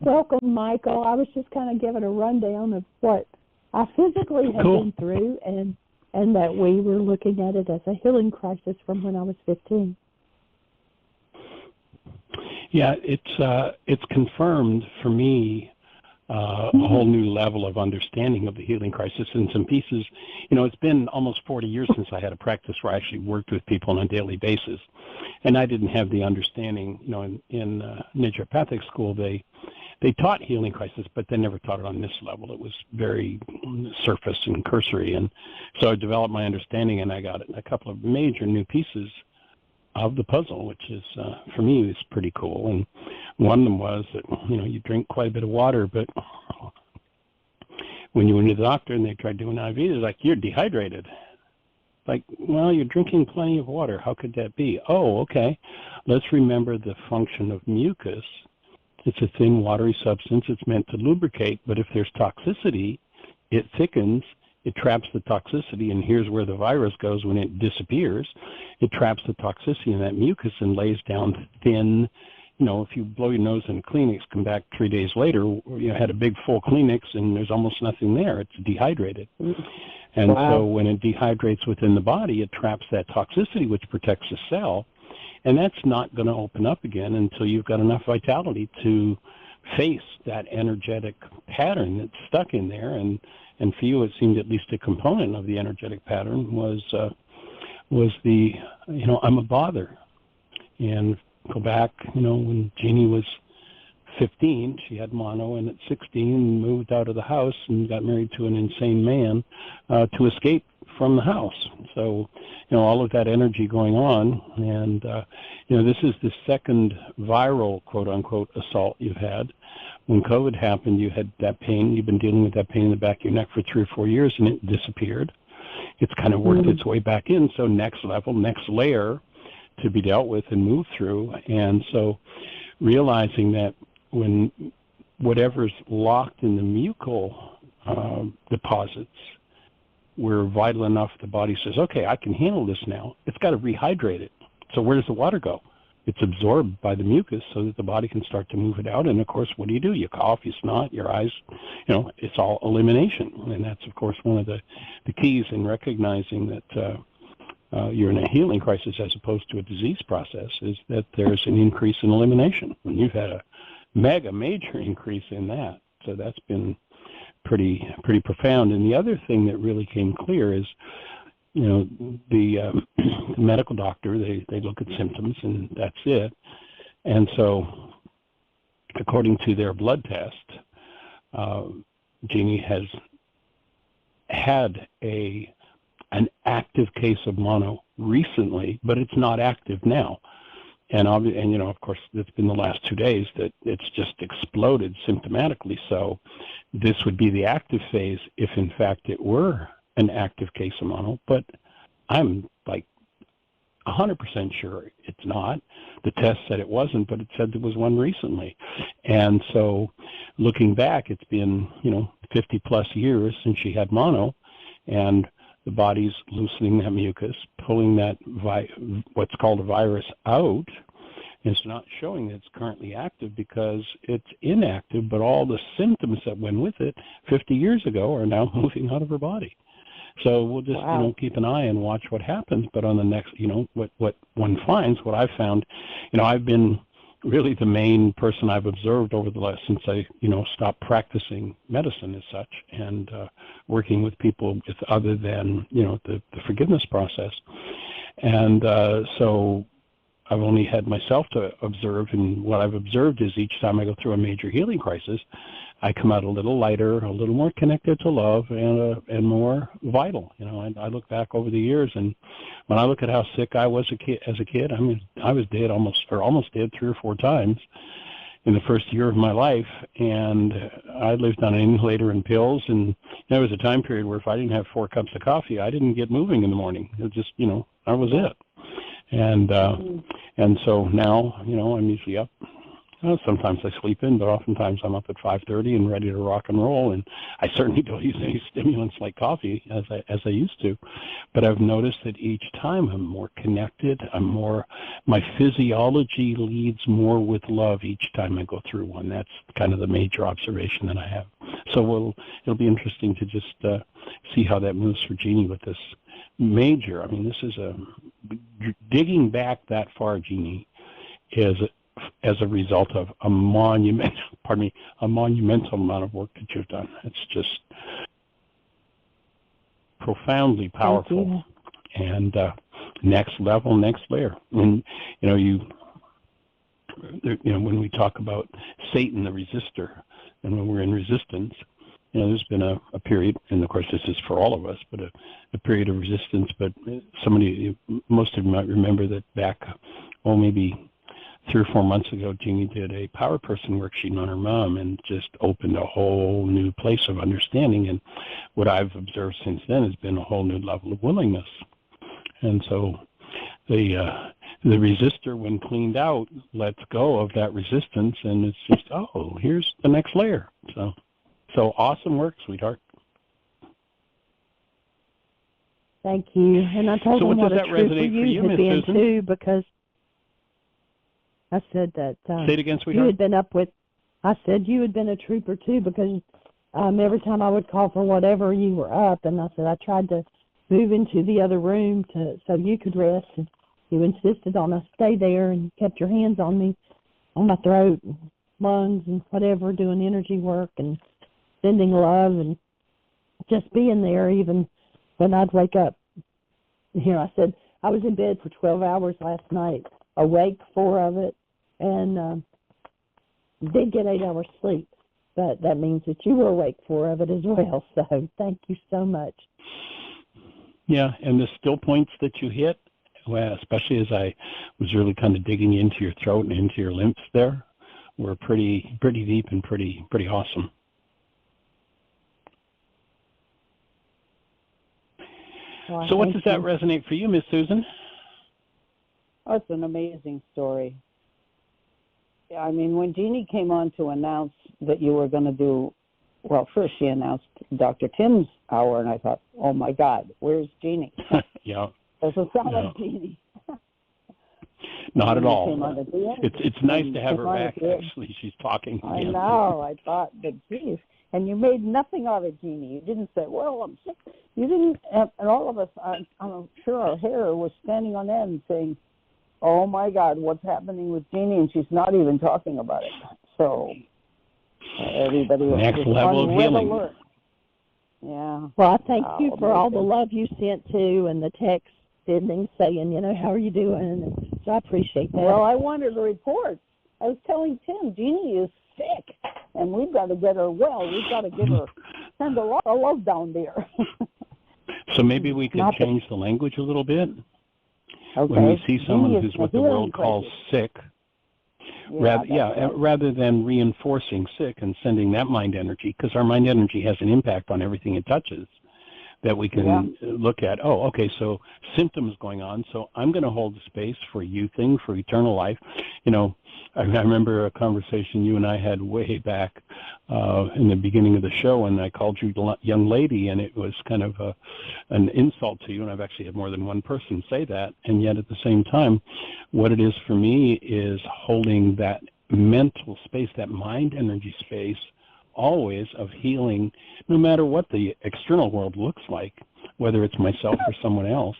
welcome, Michael. I was just kind of giving a rundown of what I physically had been through, and that we were looking at it as a healing crisis from when I was 15. Yeah, it's confirmed for me a whole new level of understanding of the healing crisis in some pieces. It's been almost 40 years since I had a practice where I actually worked with people on a daily basis, and I didn't have the understanding. In naturopathic school, they taught healing crisis, but they never taught it on this level. It was very surface and cursory, and so I developed my understanding, and I got a couple of major new pieces of the puzzle, which is, for me, is pretty cool. And one of them was that, you drink quite a bit of water, but when you went to the doctor and they tried doing IV, they're like, you're dehydrated. Like, well, you're drinking plenty of water. How could that be? Oh, okay. Let's remember the function of mucus. It's a thin, watery substance. It's meant to lubricate, but if there's toxicity, it thickens. It traps the toxicity, and here's where the virus goes when it disappears. It traps the toxicity in that mucus and lays down thin. If you blow your nose in a Kleenex, come back 3 days later, you had a big full Kleenex and there's almost nothing there. It's dehydrated. And so when it dehydrates within the body, it traps that toxicity, which protects the cell. And that's not going to open up again until you've got enough vitality to face that energetic pattern that's stuck in there. And for you, it seemed at least a component of the energetic pattern was the, I'm a bother. And go back, when Jeanie was 15, she had mono, and at 16 moved out of the house and got married to an insane man to escape from the house. So, all of that energy going on, and, this is the second viral, quote-unquote, assault you've had. When COVID happened, you had that pain. You've been dealing with that pain in the back of your neck for 3 or 4 years, and it disappeared. It's kind of worked its way back in, so next level, next layer to be dealt with and moved through. And so realizing that when whatever's locked in the mucal deposits were vital enough, the body says, okay, I can handle this now. It's got to rehydrate it. So where does the water go? It's absorbed by the mucus so that the body can start to move it out. And, of course, what do? You cough, you snot, your eyes, it's all elimination. And that's, of course, one of the keys in recognizing that you're in a healing crisis as opposed to a disease process is that there's an increase in elimination. And you've had a major increase in that. So that's been pretty profound. And the other thing that really came clear is, the medical doctor, they look at symptoms and that's it. And so according to their blood test, Jeanie has had an active case of mono recently, but it's not active now. And of course, it's been the last 2 days that it's just exploded symptomatically. So this would be the active phase if, in fact, it were an active case of mono. But I'm like 100% sure it's not. The test said it wasn't, but it said there was one recently. And so looking back, it's been, 50 plus years since she had mono, and the body's loosening that mucus, pulling that what's called a virus out. It's not showing that it's currently active because it's inactive, but all the symptoms that went with it 50 years ago are now moving out of her body. So we'll just, keep an eye and watch what happens. But on the next, what one finds, what I've found, I've been really the main person I've observed over the last, since I, stopped practicing medicine as such and working with people with other than, the forgiveness process. And so I've only had myself to observe, and what I've observed is each time I go through a major healing crisis, I come out a little lighter, a little more connected to love, and more vital. I look back over the years, and when I look at how sick I was as a kid, I mean, I was dead almost dead 3 or 4 times in the first year of my life, and I lived on an inhalator and pills, and there was a time period where if I didn't have 4 cups of coffee, I didn't get moving in the morning. It just, that was it. And so now, I'm usually up Well, sometimes I sleep in, but oftentimes I'm up at 5:30 and ready to rock and roll. And I certainly don't use any stimulants like coffee as I used to. But I've noticed that each time I'm more connected. My physiology leads more with love each time I go through one. That's kind of the major observation that I have. So it'll be interesting to just see how that moves for Jeanie with this major. I mean, this is digging back that far, Jeanie, is as a result of a monumental amount of work that you've done. It's just profoundly powerful and next level, next layer. And when we talk about Satan, the resistor, and when we're in resistance, there's been a period, and of course this is for all of us, but a period of resistance. But most of you might remember that back, maybe 3 or 4 months ago, Jeanie did a power person worksheet on her mom and just opened a whole new place of understanding. And what I've observed since then has been a whole new level of willingness. And so the resistor, when cleaned out, lets go of that resistance, and it's just, here's the next layer. So awesome work, sweetheart. Thank you. And I told them what a trooper you had been too, because I said that say it again, sweetheart. you had been I said you had been a trooper too, because every time I would call for whatever, you were up, and I said I tried to move into the other room so you could rest, and you insisted on us stay there and kept your hands on me, on my throat, and lungs, and whatever, doing energy work and sending love and just being there even when I'd wake up. I said I was in bed for 12 hours last night, awake 4 of it, and did get 8 hours sleep. But that means that you were awake 4 of it as well. So thank you so much. Yeah, and the still points that you hit, well, especially as I was really kind of digging into your throat and into your lymphs there, were pretty deep and pretty awesome. Well, so what does that resonate for you, Miss Susan? Oh, it's an amazing story. I mean, when Jeanie came on to announce that you were going to do, well, first she announced Dr. Tim's hour, and I thought, oh, my God, where's Jeanie? Yeah. Doesn't sound like Jeanie. Not at all. It's nice to have her back, actually. She's talking. I know. I thought, but geez. And you made nothing of it, Jeanie. You didn't say, well, I'm sick. You didn't, and all of us, I'm sure our hair was standing on end saying, oh, my God, what's happening with Jeanie? And she's not even talking about it. So everybody was next level of healing. Alert. Yeah. Well, I thank you for all the love you sent to and the text sending saying, how are you doing? And so I appreciate that. Well, I wanted a report. I was telling Tim, Jeanie is sick, and we've got to get her well. We've got to send a lot of love down there. So maybe we could change the language a little bit. Okay. When we see someone who's what the world calls sick, rather than reinforcing sick and sending that mind energy, because our mind energy has an impact on everything it touches, that we can look at, so symptoms going on, so I'm going to hold the space for youthing, for eternal life. I remember a conversation you and I had way back in the beginning of the show, and I called you young lady, and it was kind of an insult to you, and I've actually had more than one person say that, and yet at the same time, what it is for me is holding that mental space, that mind energy space, always of healing, no matter what the external world looks like, whether it's myself or someone else.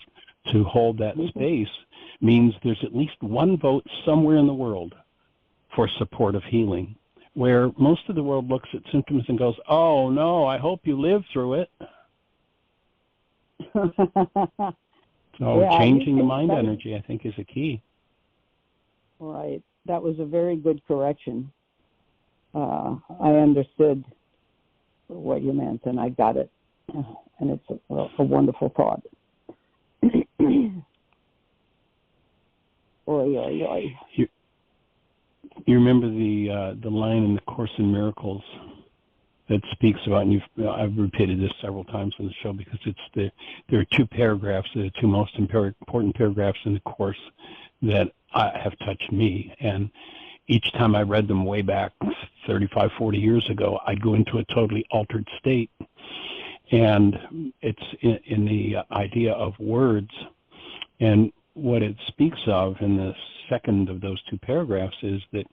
To hold that space means there's at least one vote somewhere in the world for support of healing, where most of the world looks at symptoms and goes, oh, no, I hope you live through it. So changing the mind energy, I think, is a key. Right. That was a very good correction. I understood what you meant, and I got it. And it's a wonderful thought. Oy, oy, oy. You remember the line in the Course in Miracles that speaks about, and I've repeated this several times on the show because there are 2 paragraphs, the 2 most important paragraphs in the Course that have touched me, and each time I read them way back 35, 40 years ago, I'd go into a totally altered state. And it's in the idea of words. And what it speaks of in the second of those two paragraphs is that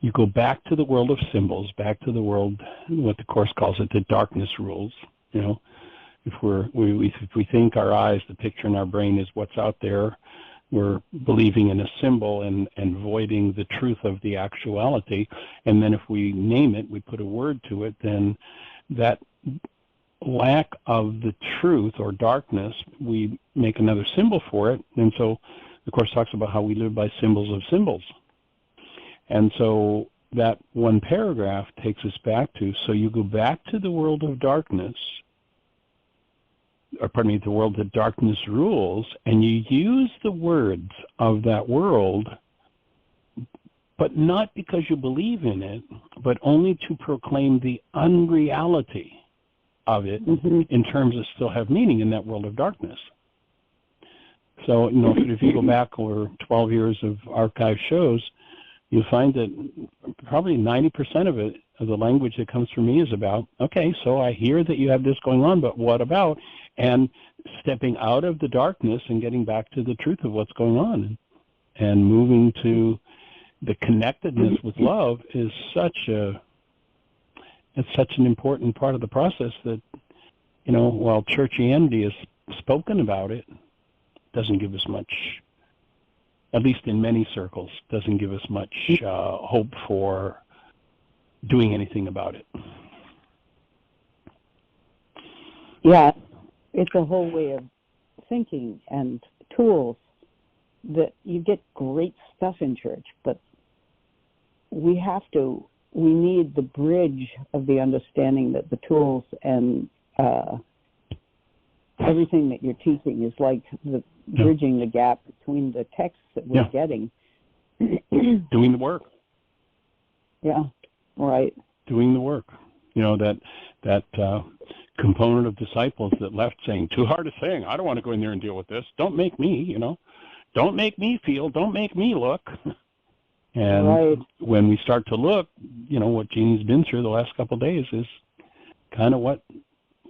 you go back to the world of symbols, back to the world, what the Course calls it, the darkness rules. You know, if we think our eyes, the picture in our brain is what's out there, we're believing in a symbol and voiding the truth of the actuality. And then if we name it, we put a word to it, then that lack of the truth or darkness, we make another symbol for it. And so the Course talks about how we live by symbols of symbols. And so that one paragraph takes us back to, so you go back to the world of darkness, or pardon me, the world that darkness rules, and you use the words of that world, but not because you believe in it, but only to proclaim the unreality of it in terms of still have meaning in that world of darkness. So, you know, if you go back over 12 years of archive shows, you'll find that probably 90% of it, of the language that comes from me is about, okay, so I hear that you have this going on, but what about? And stepping out of the darkness and getting back to the truth of what's going on and moving to the connectedness with love is such an important part of the process that, you know, while churchianity is spoken about, it doesn't give us much, at least in many circles, doesn't give us much hope for doing anything about it. Yeah, it's a whole way of thinking and tools that you get great stuff in church, but we need the bridge of the understanding that the tools and everything that you're teaching is like the bridging the gap between the texts that we're getting. Doing the work. Yeah, right. Doing the work. You know, that component of disciples that left saying, too hard a thing, I don't want to go in there and deal with this. Don't make me, you know. Don't make me feel, don't make me look. And when we start to look, you know, what Jeanie's been through the last couple of days is kind of what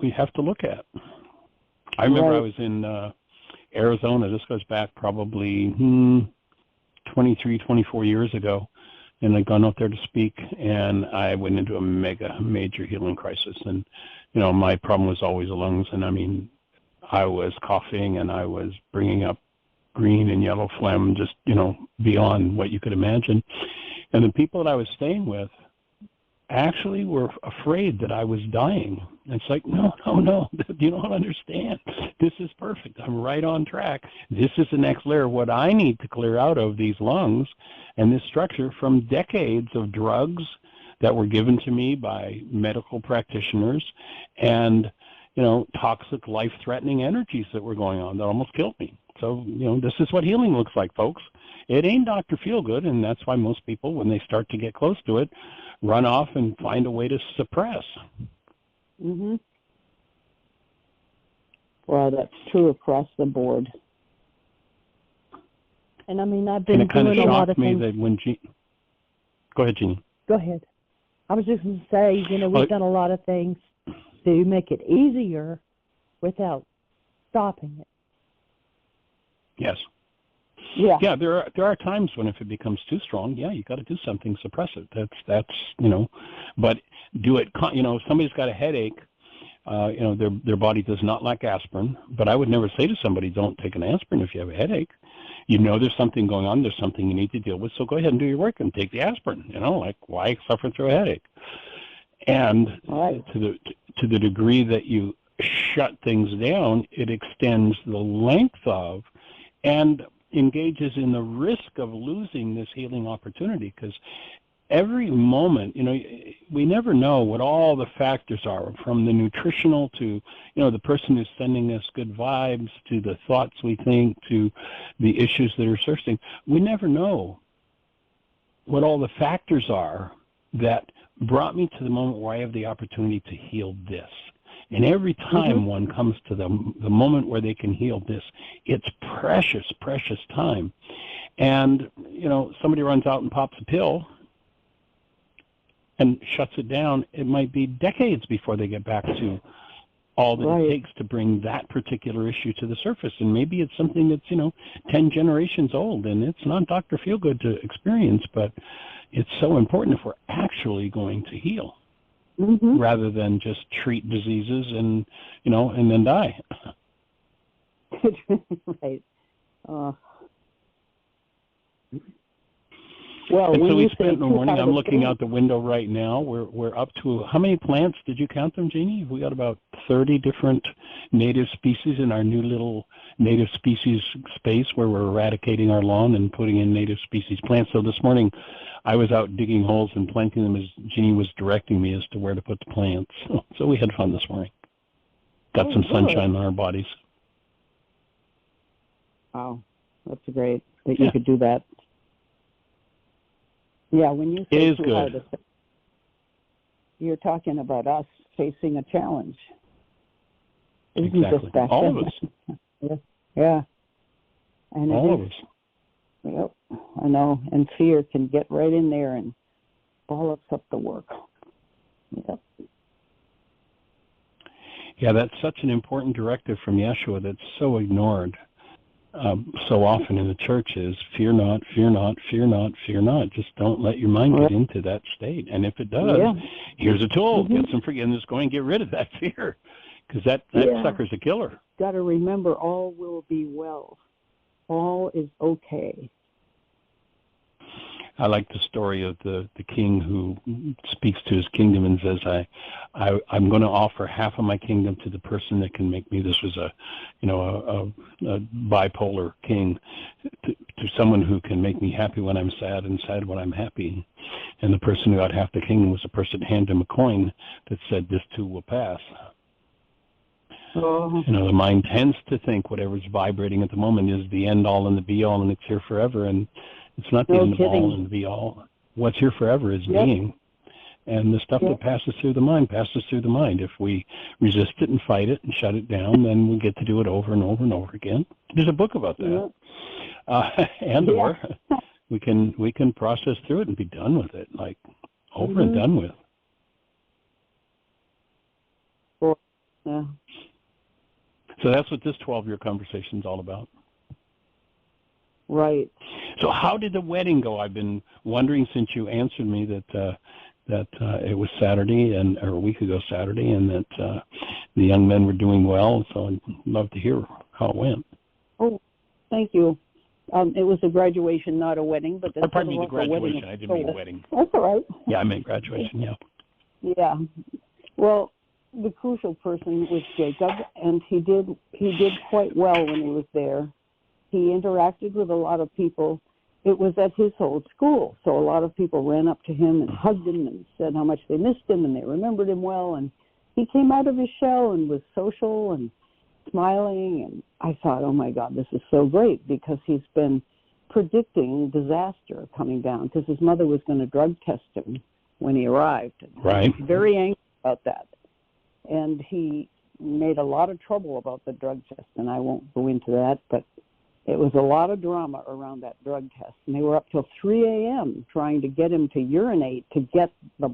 we have to look at. I remember I was in Arizona. This goes back probably 23, 24 years ago. And I'd gone out there to speak, and I went into a major healing crisis. And, you know, my problem was always the lungs. And, I mean, I was coughing, and I was bringing up green and yellow phlegm, just, you know, beyond what you could imagine. And the people that I was staying with actually were afraid that I was dying. And it's like, no, you don't understand. This is perfect. I'm right on track. This is the next layer. What I need to clear out of these lungs and this structure from decades of drugs that were given to me by medical practitioners and, you know, toxic, life-threatening energies that were going on that almost killed me. So, you know, this is what healing looks like, folks. It ain't Dr. Feelgood, and that's why most people, when they start to get close to it, run off and find a way to suppress. Well, that's true across the board. And I mean, I've been doing a lot of things. That when Go ahead, Jeanie. Go ahead. I was just going to say, you know, we've done a lot of things to make it easier without stopping it. Yes. Yeah. Yeah, there are times when if it becomes too strong, you got to do something, suppress it. That's you know, but do it. You know, if somebody's got a headache, you know, their body does not like aspirin. But I would never say to somebody, don't take an aspirin if you have a headache. You know, there's something going on. There's something you need to deal with. So go ahead and do your work and take the aspirin. You know, like why suffer through a headache? And to the degree that you shut things down, it extends the length of and engages in the risk of losing this healing opportunity, because every moment, you know, we never know what all the factors are, from the nutritional to, you know, the person who's sending us good vibes, to the thoughts we think, to the issues that are surfacing. We never know what all the factors are that brought me to the moment where I have the opportunity to heal this. And every time one comes to the moment where they can heal this, it's precious, precious time. and, somebody runs out and pops a pill and shuts it down, it might be decades before they get back to all that it takes to bring that particular issue to the surface. And maybe it's something that's, 10 generations old, and it's not Dr. Feelgood to experience, but it's so important if we're actually going to heal, rather than just treat diseases and, and then die. Right. Well, and so we spent in the morning. I'm looking out the window right now. We're up to, how many plants? Did you count them, Jeanie? We got about 30 different native species in our new little native species space where we're eradicating our lawn and putting in native species plants. So this morning, I was out digging holes and planting them as Jeanie was directing me as to where to put the plants. So we had fun this morning. Got some sunshine on our bodies. Wow, that's great that you could do that. Yeah, when you say it is good. You're talking about us facing a challenge. Exactly. All of us. Yeah. And all of us. Yep, I know. And fear can get right in there and ball up the work. Yep. Yeah, that's such an important directive from Yeshua that's so ignored. So often in the church is fear not, fear not, fear not, fear not. Just don't let your mind get into that state. And if it does, here's a tool. Get some forgiveness going, get rid of that fear, because that sucker's a killer. Got to remember, all will be well. All is okay. I like the story of the king who speaks to his kingdom and says, I'm going to offer half of my kingdom to the person that can make me. This was a bipolar king, to someone who can make me happy when I'm sad and sad when I'm happy. And the person who got half the kingdom was the person that handed him a coin that said, this too will pass. The mind tends to think whatever's vibrating at the moment is the end all and the be all, and it's here forever. And it's not the end all and the be all. What's here forever is being. And the stuff that passes through the mind passes through the mind. If we resist it and fight it and shut it down, then we get to do it over and over and over again. There's a book about that. Or we can process through it and be done with it, like over and done with. Yeah. So that's what this 12-year conversation is all about. Right. So how did the wedding go? I've been wondering since you answered me that it was Saturday or a week ago Saturday, and that the young men were doing well. So I'd love to hear how it went. Oh, thank you. It was a graduation, not a wedding, but pardon me, the graduation. I didn't mean wedding. That's all right. Yeah, I meant graduation. Yeah. Yeah. Well, the crucial person was Jacob, and he did quite well when he was there. He interacted with a lot of people. It was at his old school, so a lot of people ran up to him and hugged him and said how much they missed him and they remembered him well. And he came out of his shell and was social and smiling. And I thought, oh, my God, this is so great, because he's been predicting disaster coming down, because his mother was going to drug test him when he arrived. Right. He was very angry about that. And he made a lot of trouble about the drug test, and I won't go into that, but it was a lot of drama around that drug test. And they were up till 3 a.m. trying to get him to urinate to get the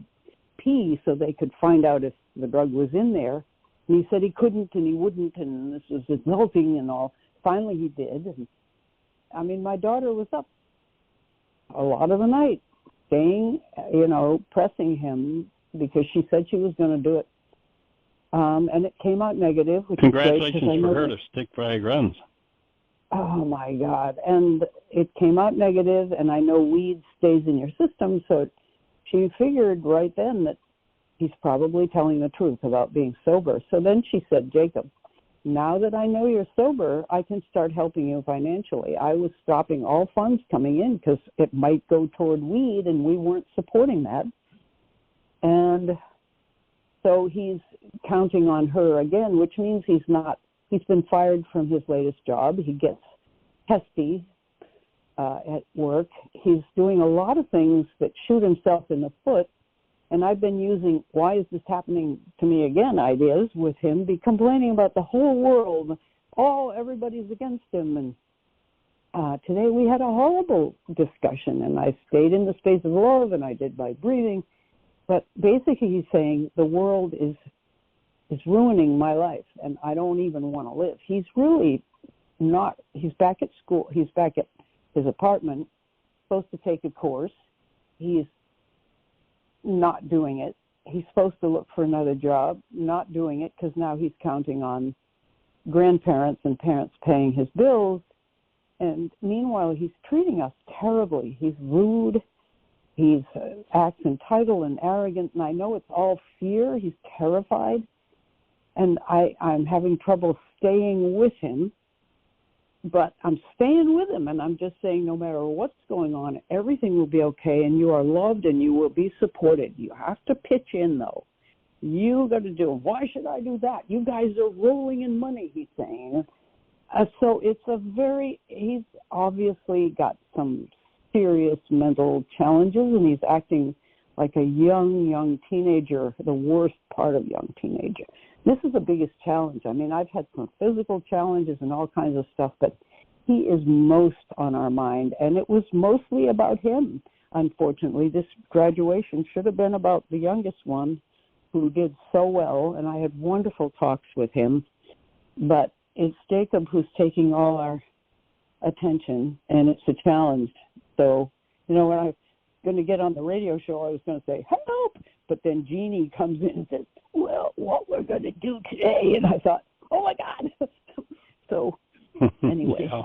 pee so they could find out if the drug was in there. And he said he couldn't and he wouldn't, and this was insulting and all. Finally he did. And, I mean, my daughter was up a lot of the night staying, pressing him because she said she was going to do it. And it came out negative. Which Congratulations is great, for her to stick by guns. Oh, my God. And it came out negative, and I know weed stays in your system, so she figured right then that he's probably telling the truth about being sober. So then she said, Jacob, now that I know you're sober, I can start helping you financially. I was stopping all funds coming in because it might go toward weed, and we weren't supporting that. And so he's counting on her again, which means he's been fired from his latest job. He gets testy at work. He's doing a lot of things that shoot himself in the foot. And I've been using, why is this happening to me again, ideas with him, be complaining about the whole world. Oh, everybody's against him. And today we had a horrible discussion, and I stayed in the space of love, and I did my breathing. But basically he's saying the world is ruining my life, and I don't even want to live. He's really not. He's back at school. He's back at his apartment, supposed to take a course. He's not doing it. He's supposed to look for another job, not doing it, because now he's counting on grandparents and parents paying his bills. And meanwhile, he's treating us terribly. He's rude. He acts entitled and arrogant. And I know it's all fear. He's terrified. And I'm having trouble staying with him. But I'm staying with him, and I'm just saying no matter what's going on, everything will be okay, and you are loved, and you will be supported. You have to pitch in, though. You got to do it. Why should I do that? You guys are rolling in money, he's saying. So he's obviously got some serious mental challenges, and he's acting like a young teenager, the worst part of young teenager. This is the biggest challenge. I mean, I've had some physical challenges and all kinds of stuff, but he is most on our mind, and it was mostly about him. Unfortunately, this graduation should have been about the youngest one who did so well, and I had wonderful talks with him, but it's Jacob who's taking all our attention, and it's a challenge. So, when I was going to get on the radio show, I was going to say, help, but then Jeanie comes in and says, well, what we're going to do today. And I thought, oh, my God. So anyway, yeah.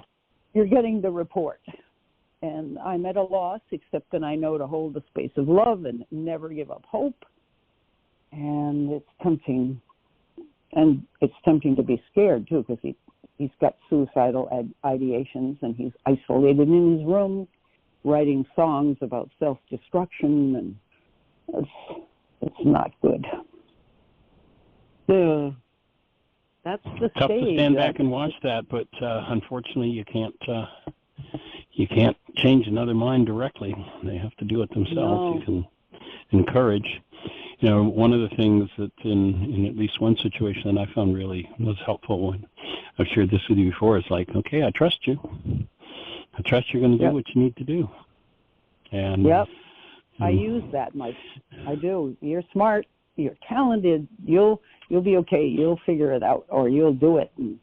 You're getting the report. And I'm at a loss, except that I know to hold the space of love and never give up hope. And it's tempting. And it's tempting to be scared, too, because he's got suicidal ideations, and he's isolated in his room, writing songs about self-destruction, and it's not good. That's the tough stage. To stand back and watch that, but unfortunately you can't change another mind directly. They have to do it themselves. No. You can encourage. One of the things that in at least one situation that I found really was helpful when I've shared this with you before is like, okay, I trust you. I trust you're going to do what you need to do. And yep. I use that, Mike. I do. You're smart. You're talented. You'll be okay. You'll figure it out, or you'll do it. And,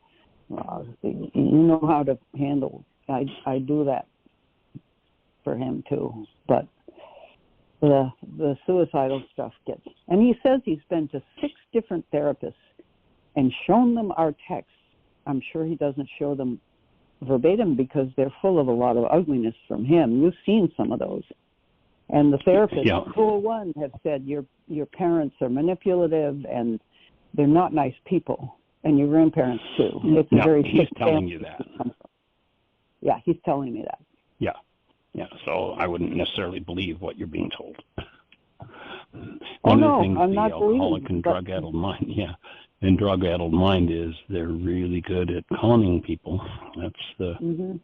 you know how to handle. I do that for him too. But the suicidal stuff gets. And he says he's been to 6 different therapists and shown them our texts. I'm sure he doesn't show them verbatim because they're full of a lot of ugliness from him. You've seen some of those. And the therapists, full one, have said your parents are manipulative and they're not nice people, and your grandparents too. It's a very he's telling you that. Yeah, he's telling me that. Yeah. So I wouldn't necessarily believe what you're being told. I'm not believing. The alcoholic and drug-addled mind, and drug-addled mind is they're really good at conning people. That's the. Mm-hmm.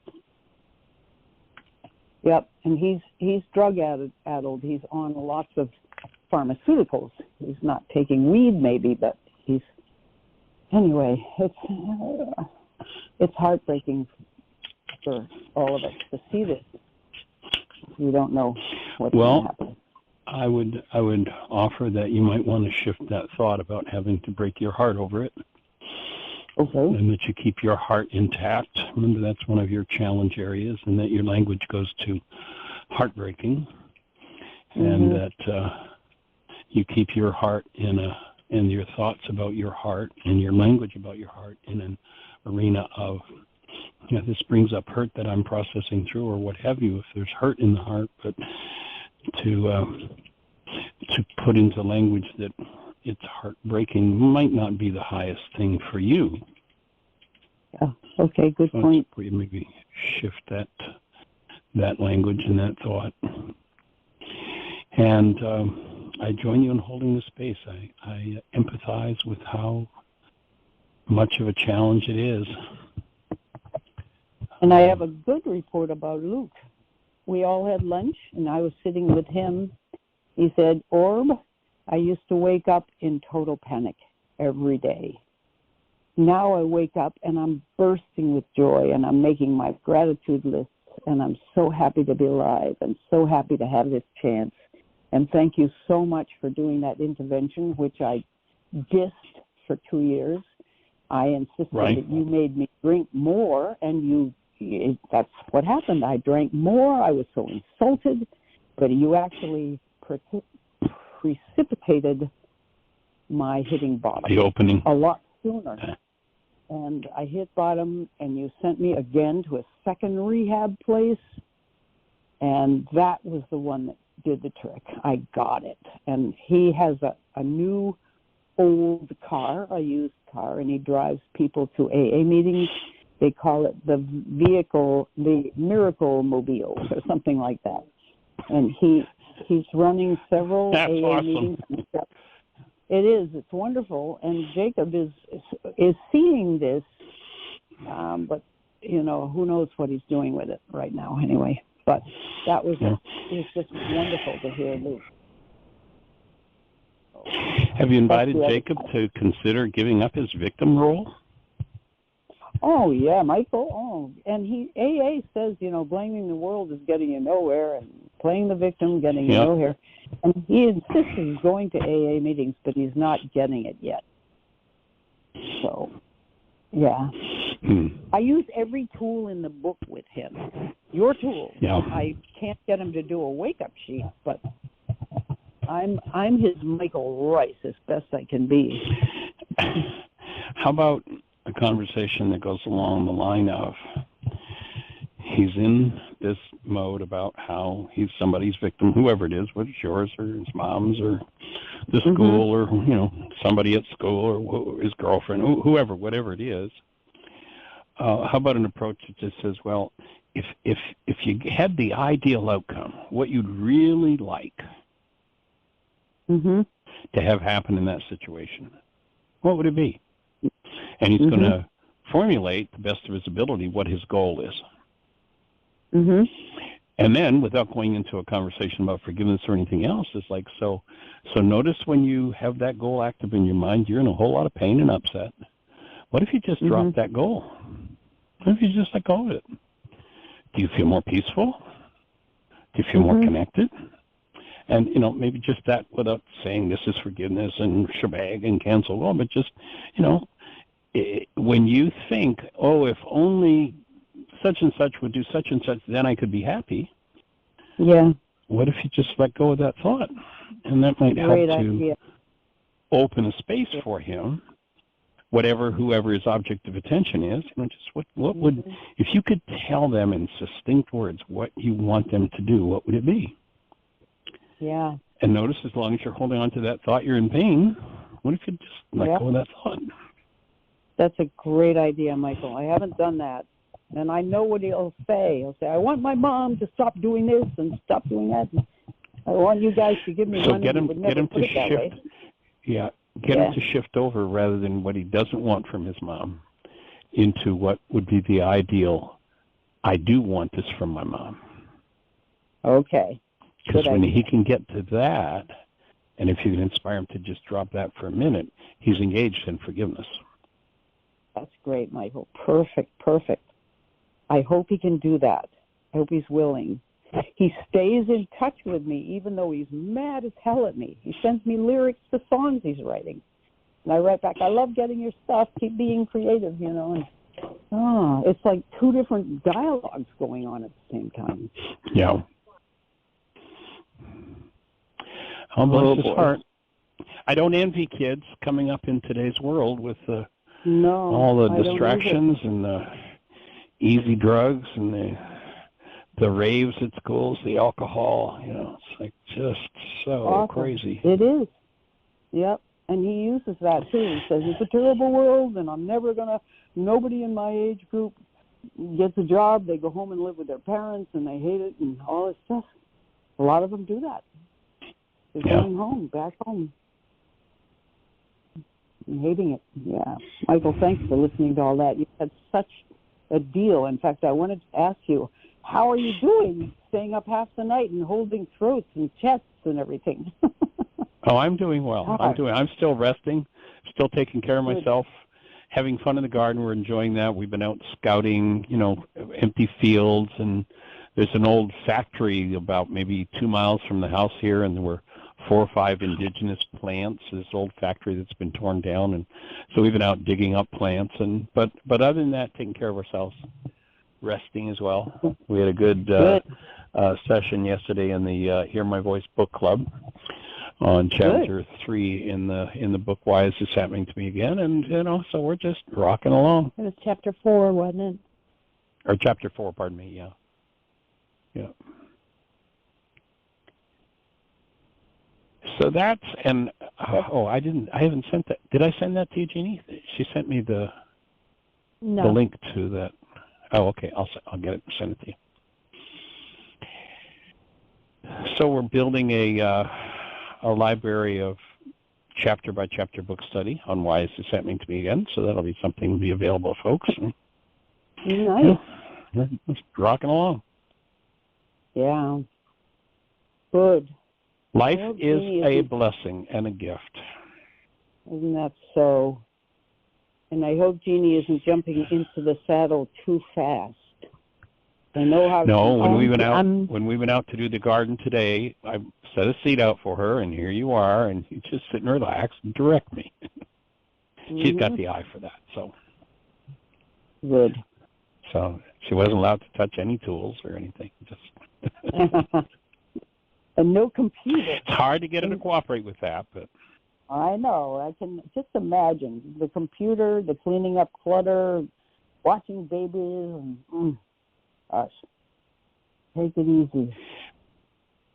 Yep, and he's drug-addled. He's on lots of pharmaceuticals. He's not taking weed, maybe, but he's. Anyway, it's heartbreaking for all of us to see this. We don't know what's going to happen. I would offer that you might want to shift that thought about having to break your heart over it. Okay. And that you keep your heart intact. Remember, that's one of your challenge areas, and that your language goes to heartbreaking, and that you keep your heart and your thoughts about your heart and your language about your heart in an arena of, this brings up hurt that I'm processing through, or what have you, if there's hurt in the heart, but to put into language that it's heartbreaking might not be the highest thing for you. Yeah. Okay. Good point. Where you maybe shift that language and that thought. And I join you in holding the space. I empathize with how much of a challenge it is. And I have a good report about Luke. We all had lunch, and I was sitting with him. He said, Orb, I used to wake up in total panic every day. now I wake up and I'm bursting with joy, and I'm making my gratitude lists, and I'm so happy to be alive and so happy to have this chance. And thank you so much for doing that intervention, which I dissed for 2 years. I insisted that you made me drink more, and that's what happened. I drank more. I was so insulted, but you actually precipitated my hitting bottom. The opening. A lot sooner. And I hit bottom, and you sent me again to a second rehab place, and that was the one that did the trick. I got it. And he has a new old car, a used car, and he drives people to AA meetings. They call it the Miracle Mobile or something like that. And he's running several That's AA awesome. meetings and stuff. It is. It's wonderful. And Jacob is seeing this, but, who knows what he's doing with it right now anyway. But that was it was just wonderful to hear this. Have you invited Jacob to consider giving up his victim role? Oh, yeah, Michael. Oh, and AA says, blaming the world is getting you nowhere, and playing the victim getting you nowhere. And he insists he's going to AA meetings, but he's not getting it yet. So, yeah. I use every tool in the book with him. Your tool. Yeah. I can't get him to do a wake-up sheet, but I'm his Michael Ryce as best I can be. How about a conversation that goes along the line of he's in this mode about how he's somebody's victim, whoever it is, whether it's yours or his mom's or the school or, somebody at school or his girlfriend, whoever, whatever it is. How about an approach that just says, well, if you had the ideal outcome, what you'd really like to have happen in that situation, what would it be? And he's going to formulate, the best of his ability, what his goal is. And then, without going into a conversation about forgiveness or anything else, it's like, so notice when you have that goal active in your mind, you're in a whole lot of pain and upset. What if you just drop that goal? What if you just let go of it? Do you feel more peaceful? Do you feel more connected? And, maybe just that without saying this is forgiveness and shebang and cancel all, but just, when you think, if only such and such would do such and such, then I could be happy. Yeah. What if you just let go of that thought? And that might help to open a space for him, whoever his object of attention is. Just what would, if you could tell them in succinct words what you want them to do, what would it be? Yeah. And notice, as long as you're holding on to that thought, you're in pain. What if you just let go of that thought? That's a great idea, Michael. I haven't done that. And I know what he'll say. He'll say, I want my mom to stop doing this and stop doing that. And I want you guys to give me money. Get him to shift. Yeah, get him to shift over, rather than what he doesn't want from his mom, into what would be the ideal. I do want this from my mom. Okay. Because when he can get to that, and if you can inspire him to just drop that for a minute, he's engaged in forgiveness. That's great, Michael. Perfect. I hope he can do that. I hope he's willing. He stays in touch with me, even though he's mad as hell at me. He sends me lyrics to songs he's writing. And I write back, I love getting your stuff. Keep being creative, And, it's like two different dialogues going on at the same time. Yeah. Oh, bless his heart. I don't envy kids coming up in today's world with all the distractions and the easy drugs and the raves at schools, the alcohol. It's like just so crazy. It is. Yep. And he uses that too. He says it's a terrible world, and nobody in my age group gets a job. They go home and live with their parents, and they hate it and all this stuff. A lot of them do that. They're going back home, and hating it. Yeah. Michael, thanks for listening to all that. You had such a deal. In fact, I wanted to ask you, how are you doing, staying up half the night and holding throats and chests and everything? I'm doing well. I'm still resting, still taking care of myself, having fun in the garden. We're enjoying that. We've been out scouting, empty fields, and there's an old factory about maybe 2 miles from the house here, and there were 4 or 5 indigenous plants. This old factory that's been torn down, and so we've been out digging up plants. But other than that, taking care of ourselves, resting as well. We had a good session yesterday in the Hear My Voice book club on chapter 3 in the book Why Is This Happening to Me Again? And so we're just rocking along. It was chapter 4, wasn't it? Or chapter 4, pardon me. Yeah. So that's I haven't sent that. Did I send that to you, Jeanie? She sent me the link to that. Oh, okay. I'll get it and send it to you. So we're building a library of chapter by chapter book study on Why Is This Happening to Me Again? So that'll be something to be available to folks. Nice. We're just rocking along. Yeah. Good. Life is a blessing and a gift. Isn't that so? And I hope Jeanie isn't jumping into the saddle too fast. I know how. No, when we went out to do the garden today, I set a seat out for her, and here you are, and you just sit and relax and direct me. She's got the eye for that, so. Good. So she wasn't allowed to touch any tools or anything. Just. And no computer. It's hard to get her to cooperate with that, but. I know. I can just imagine the computer, the cleaning up clutter, watching babies, and gosh, take it easy.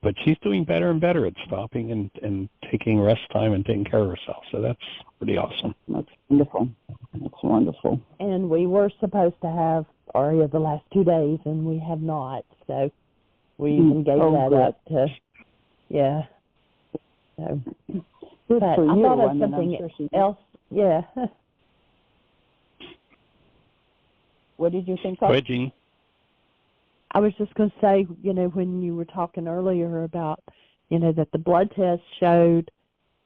But she's doing better and better at stopping and taking rest time and taking care of herself. So that's pretty awesome. That's wonderful. That's wonderful. And we were supposed to have Aria the last 2 days, and we have not. So we even gave that up to, yeah. So. Good but for I you. thought of something else. Yeah. What did you think of? Go ahead, Jeanie. I was just going to say, when you were talking earlier about, that the blood test showed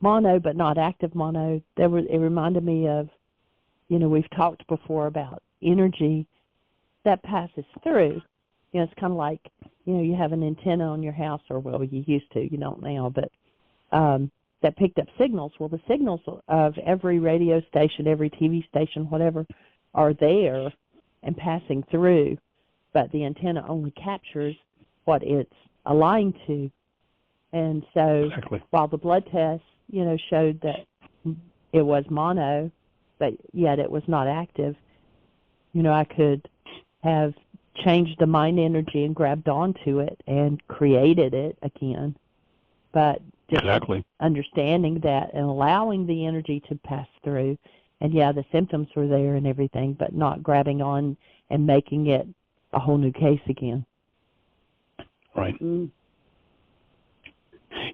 mono but not active mono, it reminded me of, we've talked before about energy that passes through. It's kind of like, you have an antenna on your house, or, well, you used to, you don't now, but that picked up signals. Well, the signals of every radio station, every TV station, whatever, are there and passing through, but the antenna only captures what it's aligned to. And so while the blood test, showed that it was mono, but yet it was not active, I could have changed the mind energy and grabbed onto it and created it again. But just understanding that and allowing the energy to pass through. And, yeah, the symptoms were there and everything, but not grabbing on and making it a whole new case again. Right.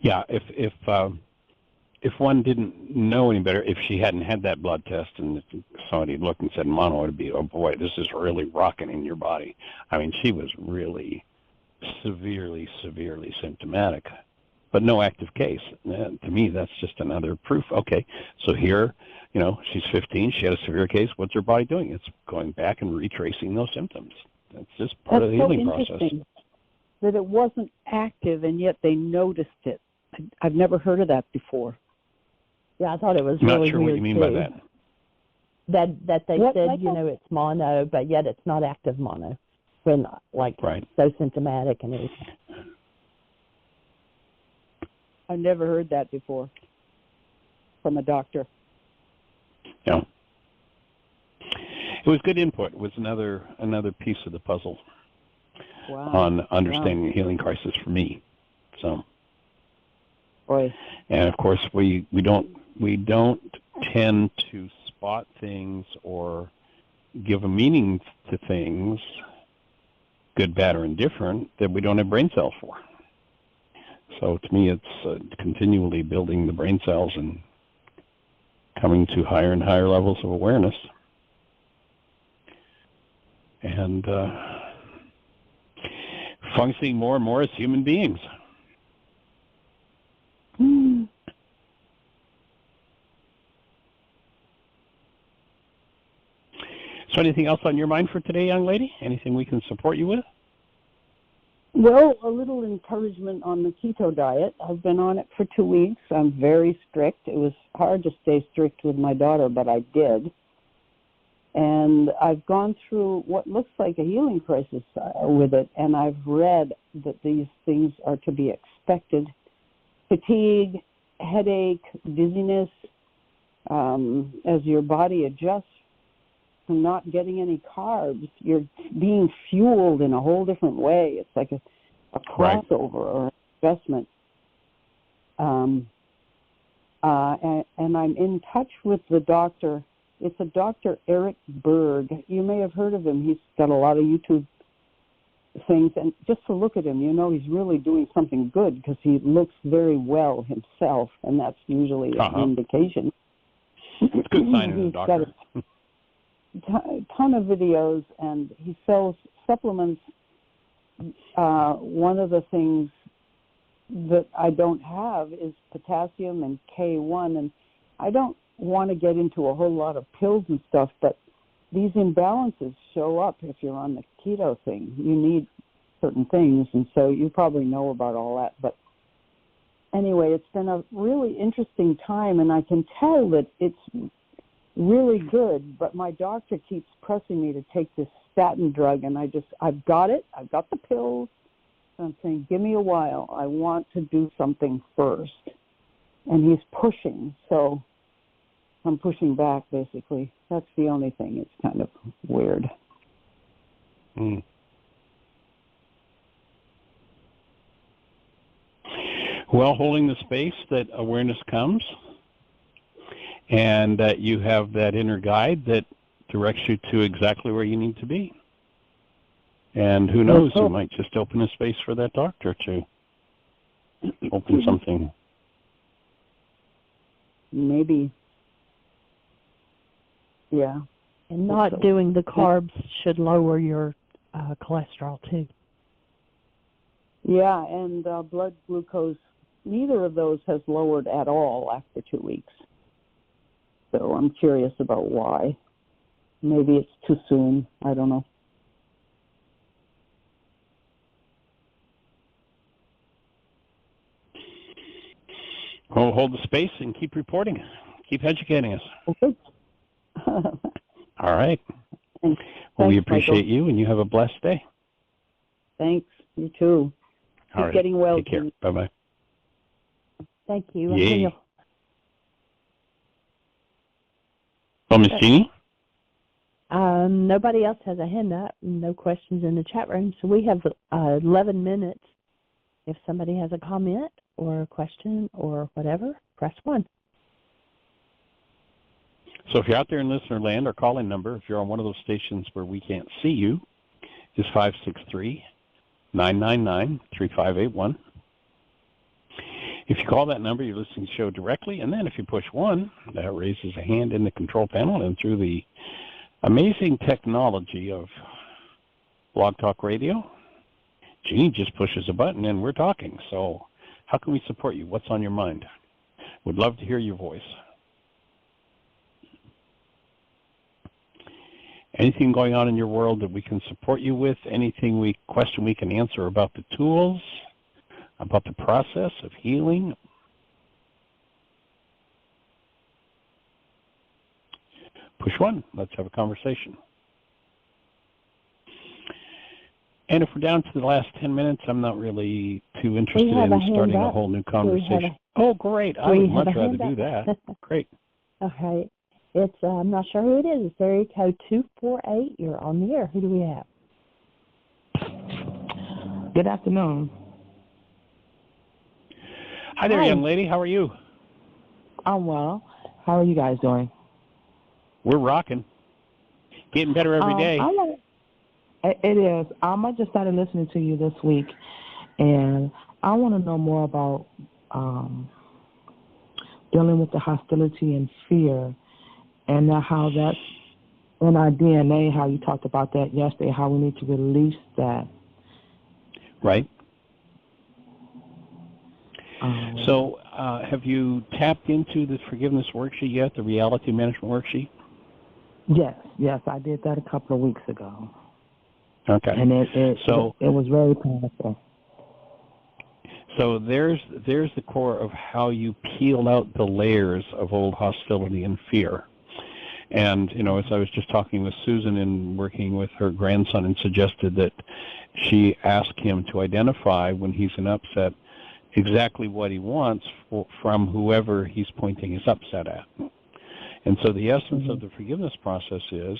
Yeah, if one didn't know any better, if she hadn't had that blood test and somebody looked and said mono, it would be, oh, boy, this is really rocking in your body. I mean, she was really severely symptomatic. But no active case. To me, that's just another proof. Okay, so here, she's 15. She had a severe case. What's her body doing? It's going back and retracing those symptoms. That's just part of the healing process. That it wasn't active, and yet they noticed it. I've never heard of that before. Yeah, I thought it was really weird. Not sure what you mean by that. That they said, it's mono, but yet it's not active mono. When, so symptomatic and everything. I've never heard that before from a doctor. Yeah. It was good input. It was another piece of the puzzle on understanding the healing crisis for me. So. Boy. And of course we don't tend to spot things or give a meaning to things, good, bad, or indifferent, that we don't have brain cells for. So to me, it's continually building the brain cells and coming to higher and higher levels of awareness. And functioning more and more as human beings. So anything else on your mind for today, young lady? Anything we can support you with? Well, a little encouragement on the keto diet. I've been on it for 2 weeks. I'm very strict. It was hard to stay strict with my daughter, but I did. And I've gone through what looks like a healing crisis with it, and I've read that these things are to be expected. Fatigue, headache, dizziness, as your body adjusts to not getting any carbs, you're being fueled in a whole different way. It's like a crossover or adjustment. And I'm in touch with the doctor. It's a Dr. Eric Berg. You may have heard of him. He's got a lot of YouTube things. And just to look at him, you know he's really doing something good because he looks very well himself, and that's usually an indication. It's a good sign in a doctor. Ton of videos, and he sells supplements. One of the things that I don't have is potassium and K1, and I don't want to get into a whole lot of pills and stuff, but these imbalances show up if you're on the keto thing. You need certain things, and so you probably know about all that. But anyway, it's been a really interesting time, and I can tell that it's really good, but my doctor keeps pressing me to take this statin drug, and I've got it. I've got the pills. And I'm saying, give me a while. I want to do something first. And he's pushing, so I'm pushing back, basically. That's the only thing. It's kind of weird. Mm. Well, holding the space that awareness comes, and that you have that inner guide that directs you to exactly where you need to be. And who knows, you might just open a space for that doctor to open something. Maybe. Yeah. And not doing the carbs should lower your cholesterol, too. Yeah, and blood glucose, neither of those has lowered at all after 2 weeks. So I'm curious about why. Maybe it's too soon. I don't know. Well, hold the space and keep reporting. Keep educating us. Okay. All right. Thanks. Well, we Thanks, appreciate Michael. you, and you have a blessed day. Thanks. You too. All right. Keep getting well. Take care. Bye-bye. Thank you. Yay. Oh, Miss Jeanie? Nobody else has a hand up. No questions in the chat room. So we have 11 minutes. If somebody has a comment or a question or whatever, press 1. So if you're out there in listener land, our call-in number, if you're on one of those stations where we can't see you, is 563-999-3581. If you call that number, you're listening to the show directly, and then if you push 1, that raises a hand in the control panel, and through the amazing technology of Blog Talk Radio, Jeanie just pushes a button and we're talking. So how can we support you? What's on your mind? Would love to hear your voice. Anything going on in your world that we can support you with? Anything question we can answer about the tools, about the process of healing? Push 1. Let's have a conversation. And if we're down to the last 10 minutes, I'm not really too interested in starting a whole new conversation. Oh, great. I would much rather do that. Great. Okay. It's, I'm not sure who it is. It's area code 248. You're on the air. Who do we have? Good afternoon. Hi there, young lady. How are you? I'm well. How are you guys doing? We're rocking. Getting better every day. It is. I just started listening to you this week, and I want to know more about dealing with the hostility and fear, and how that's in our DNA, how you talked about that yesterday, how we need to release that. Right. So have you tapped into the forgiveness worksheet yet, the reality management worksheet? Yes, I did that a couple of weeks ago. Okay. And it was very powerful. So there's the core of how you peel out the layers of old hostility and fear. And, as I was just talking with Susan and working with her grandson, and suggested that she ask him to identify when he's in upset exactly what he wants from whoever he's pointing his upset at. And so the essence of the forgiveness process is,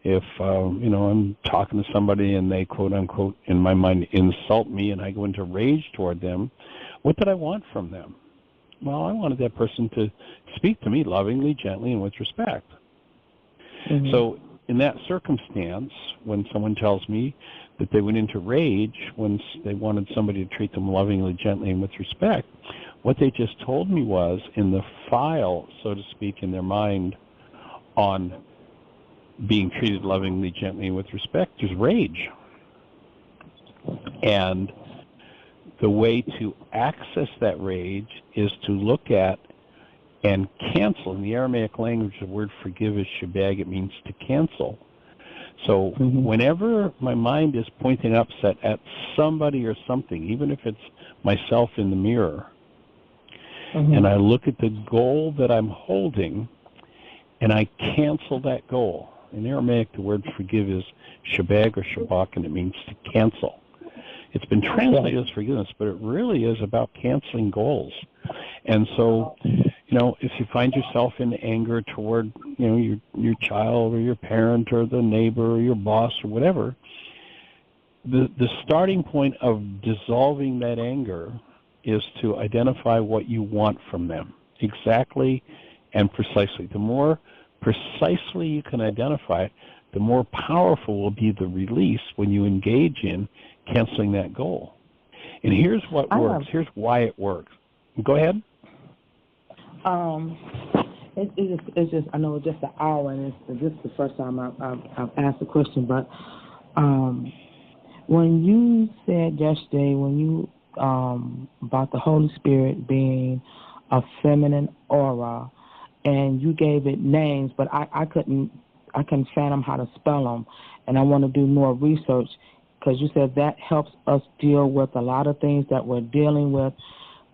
if, I'm talking to somebody and they, quote unquote, in my mind, insult me and I go into rage toward them, what did I want from them? Well, I wanted that person to speak to me lovingly, gently, and with respect. So in that circumstance, when someone tells me that they went into rage when they wanted somebody to treat them lovingly, gently, and with respect, what they just told me was, in the file, so to speak, in their mind on being treated lovingly, gently, and with respect, there's rage. And the way to access that rage is to look at and cancel. In the Aramaic language, the word forgive is shabag. It means to cancel. So whenever my mind is pointing upset at somebody or something, even if it's myself in the mirror, and I look at the goal that I'm holding, and I cancel that goal. In Aramaic, the word forgive is shabag or shabak, and it means to cancel. It's been translated as forgiveness, but it really is about canceling goals. And so, if you find yourself in anger toward, your child or your parent or the neighbor or your boss or whatever, the starting point of dissolving that anger is to identify what you want from them, exactly and precisely. The more precisely you can identify it, the more powerful will be the release when you engage in canceling that goal. And here's what works. Here's why it works. Go ahead. It's just I know it's just an hour, and this is the first time I've asked a question. But when you said yesterday, about the Holy Spirit being a feminine aura, and you gave it names, but I couldn't fathom how to spell them, and I want to do more research, because you said that helps us deal with a lot of things that we're dealing with,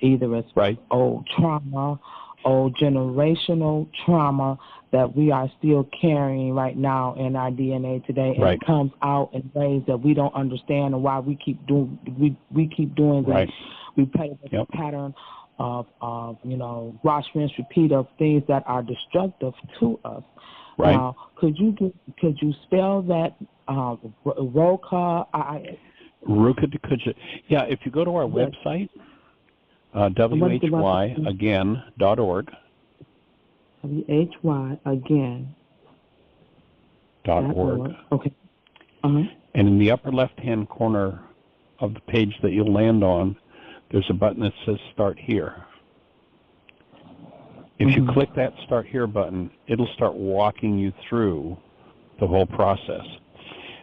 either it's old trauma, old generational trauma that we are still carrying right now in our DNA today, and it comes out in ways that we don't understand, and why we keep doing that. We play the pattern of wash, rinse, repeat of things that are destructive to us. Now, could you spell that Roka? Ruka Dekucha. Yeah, if you go to our website, whyagain.org. whyagain.org. Okay. And in the upper left-hand corner of the page that you'll land on, there's a button that says Start Here. If you click that Start Here button, it'll start walking you through the whole process.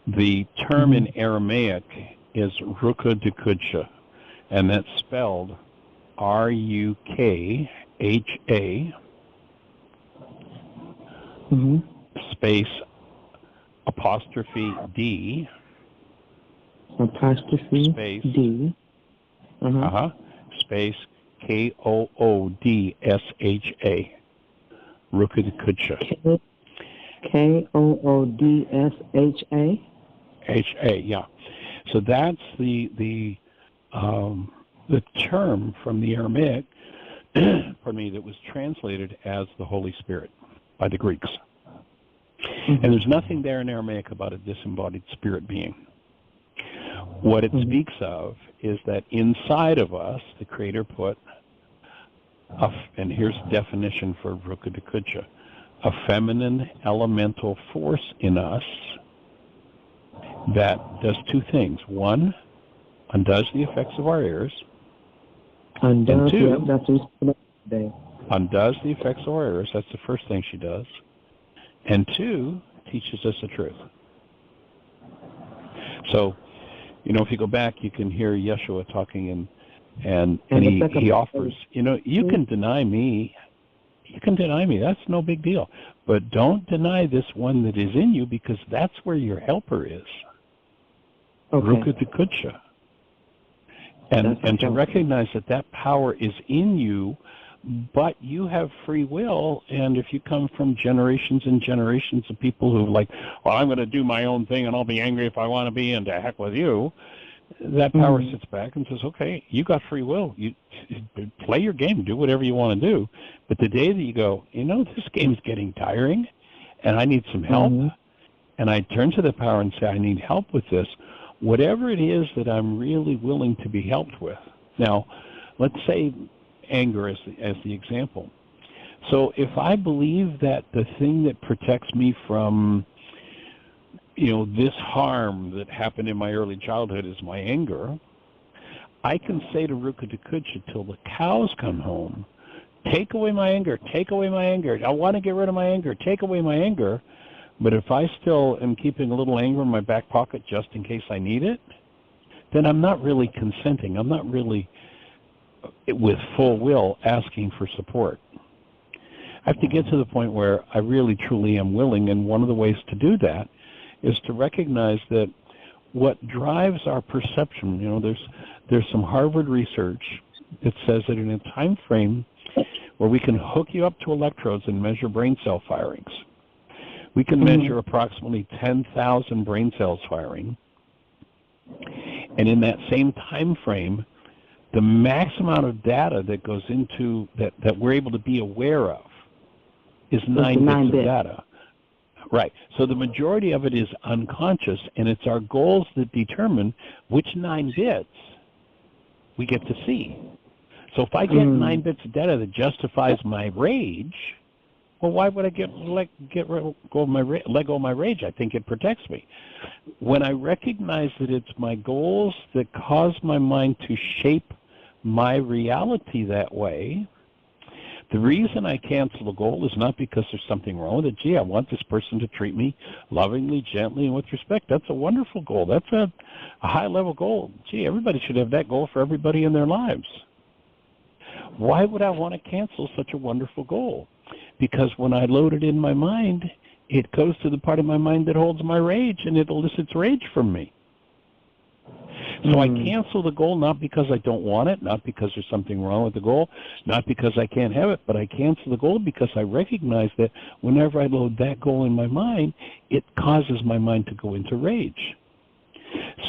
The term in Aramaic is Ruka Dekucha, and that's spelled Rukha space apostrophe D space D space Koodsha. Ruka Dekucha. Koodsha. HA, yeah. So that's the term from the Aramaic, pardon me, that was translated as the Holy Spirit by the Greeks. And there's nothing there in Aramaic about a disembodied spirit being. What it speaks of is that inside of us, the Creator put, and here's the definition for Ruka Dekucha, a feminine elemental force in us that does two things. One, undoes the effects of our errors. And two, undoes the effects of our errors. That's the first thing she does. And two, teaches us the truth. So, if you go back, you can hear Yeshua talking, and he offers, you can deny me. You can deny me. That's no big deal. But don't deny this one that is in you, because that's where your helper is. Okay. Rukatakucha. And to recognize that power is in you, but you have free will. And if you come from generations and generations of people who are like, well, I'm going to do my own thing and I'll be angry if I want to be, and to heck with you, that power sits back and says, okay, you got free will. You play your game, do whatever you want to do. But the day that you go, this game's getting tiring and I need some help, and I turn to the power and say, I need help with this, whatever it is that I'm really willing to be helped with. Now, let's say anger as the example. So if I believe that the thing that protects me from this harm that happened in my early childhood is my anger, I can say to Rukatakucha till the cows come home, take away my anger, take away my anger. I want to get rid of my anger, take away my anger. But if I still am keeping a little anger in my back pocket just in case I need it, then I'm not really consenting. I'm not really, with full will, asking for support. I have to get to the point where I really, truly am willing, and one of the ways to do that is to recognize that what drives our perception, there's some Harvard research that says that in a time frame where we can hook you up to electrodes and measure brain cell firings, we can measure approximately 10,000 brain cells firing, and in that same time frame, the max amount of data that goes into that we're able to be aware of is 9 bits of data. Right. So the majority of it is unconscious, and it's our goals that determine which 9 bits we get to see. So if I get 9 bits of data that justifies my rage, well, why would I let go of my rage? I think it protects me. When I recognize that it's my goals that cause my mind to shape my reality that way, the reason I cancel a goal is not because there's something wrong with it. Gee, I want this person to treat me lovingly, gently, and with respect. That's a wonderful goal. That's a high-level goal. Gee, everybody should have that goal for everybody in their lives. Why would I want to cancel such a wonderful goal? Because when I load it in my mind, it goes to the part of my mind that holds my rage, and it elicits rage from me. So I cancel the goal not because I don't want it, not because there's something wrong with the goal, not because I can't have it, but I cancel the goal because I recognize that whenever I load that goal in my mind, it causes my mind to go into rage.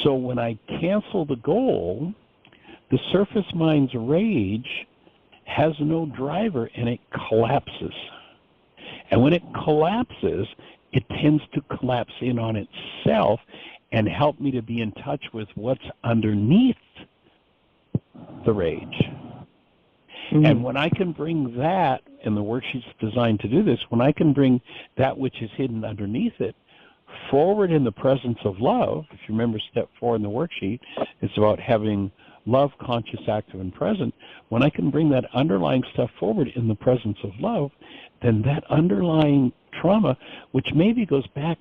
So when I cancel the goal, the surface mind's rage has no driver, and it collapses. And when it collapses, it tends to collapse in on itself and help me to be in touch with what's underneath the rage. And when I can bring that, and the worksheet's designed to do this, when I can bring that which is hidden underneath it forward in the presence of love, if you remember step 4 in the worksheet, it's about having love, conscious, active, and present. When I can bring that underlying stuff forward in the presence of love, then that underlying trauma, which maybe goes back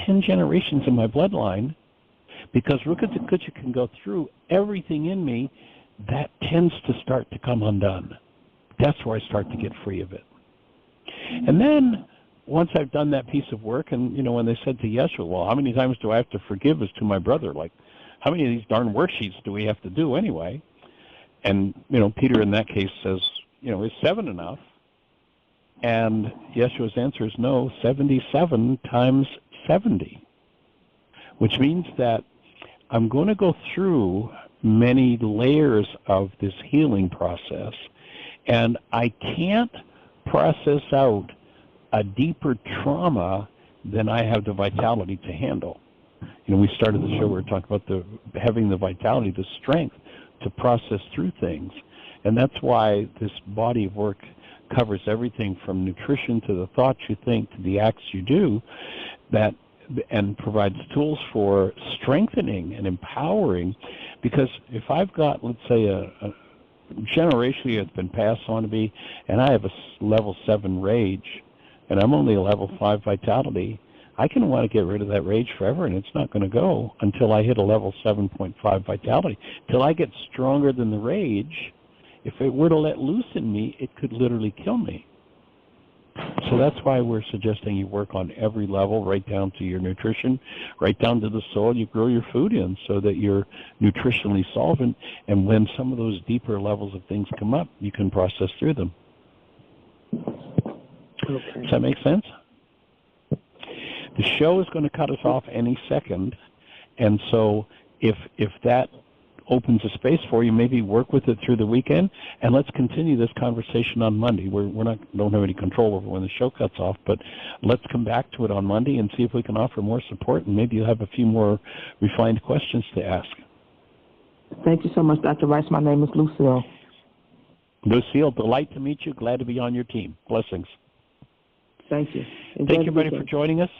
10 generations in my bloodline, because Rukatakucha can go through everything in me, that tends to start to come undone. That's where I start to get free of it. And then, once I've done that piece of work, and, when they said to Yeshua, well, how many times do I have to forgive as to my brother? Like, how many of these darn worksheets do we have to do anyway? And, Peter in that case says, is 7 enough? And Yeshua's answer is no, 77 times 70, which means that I'm going to go through many layers of this healing process, and I can't process out a deeper trauma than I have the vitality to handle. We started the show, we were talking about having the vitality, the strength to process through things. And that's why this body of work covers everything from nutrition to the thoughts you think to the acts you do, and provides tools for strengthening and empowering. Because if I've got, let's say, a generationally it's been passed on to me, and I have a level 7 rage, and I'm only a level 5 vitality, I can want to get rid of that rage forever, and it's not going to go until I hit a level 7.5 vitality. Till I get stronger than the rage, if it were to let loose in me, it could literally kill me. So that's why we're suggesting you work on every level, right down to your nutrition, right down to the soil you grow your food in, so that you're nutritionally solvent, and when some of those deeper levels of things come up, you can process through them. Okay. Does that make sense? The show is going to cut us off any second, and so if that opens a space for you, maybe work with it through the weekend, and let's continue this conversation on Monday. Don't have any control over when the show cuts off, but let's come back to it on Monday and see if we can offer more support, and maybe you'll have a few more refined questions to ask. Thank you so much, Dr. Ryce. My name is Lucille. Lucille, delight to meet you. Glad to be on your team. Blessings. Thank you. Thank you, everybody, for joining us.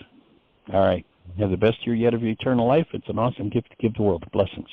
All right. Have the best year yet of your eternal life. It's an awesome gift to give the world. Blessings.